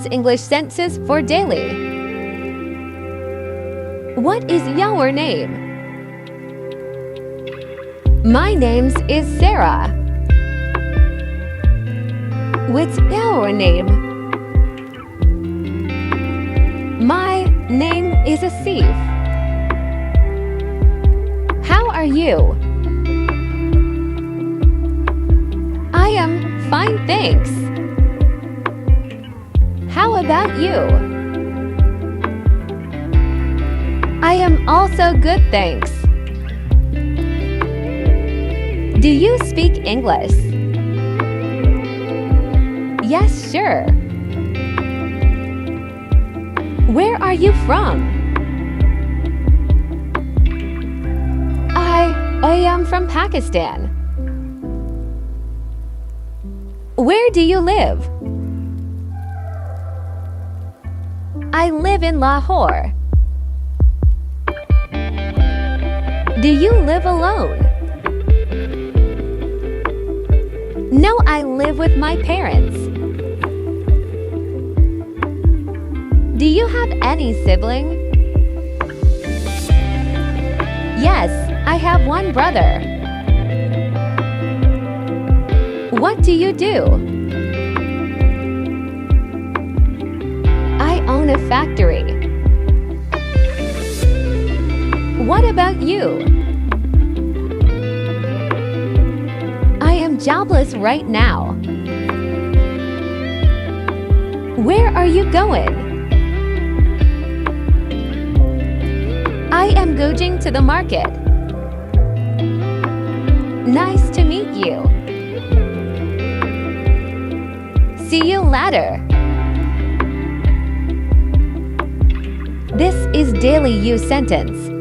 LucyMax English sentences for daily. What is your name? My name is Sarah. What's your name? My name is Asif. How are you? I am fine, thanks. How about you? I am also good, thanks. Do you speak English? Yes, sure. Where are you from? I am from Pakistan. Where do you live? I live in Lahore. Do you live alone? No, I live with my parents. Do you have any sibling? Yes, I have one brother. What do you do? I own a factory. What about you? I am jobless right now. Where are you going? I am going to the market. Nice to meet you. See you later. This is Daily Use Sentence.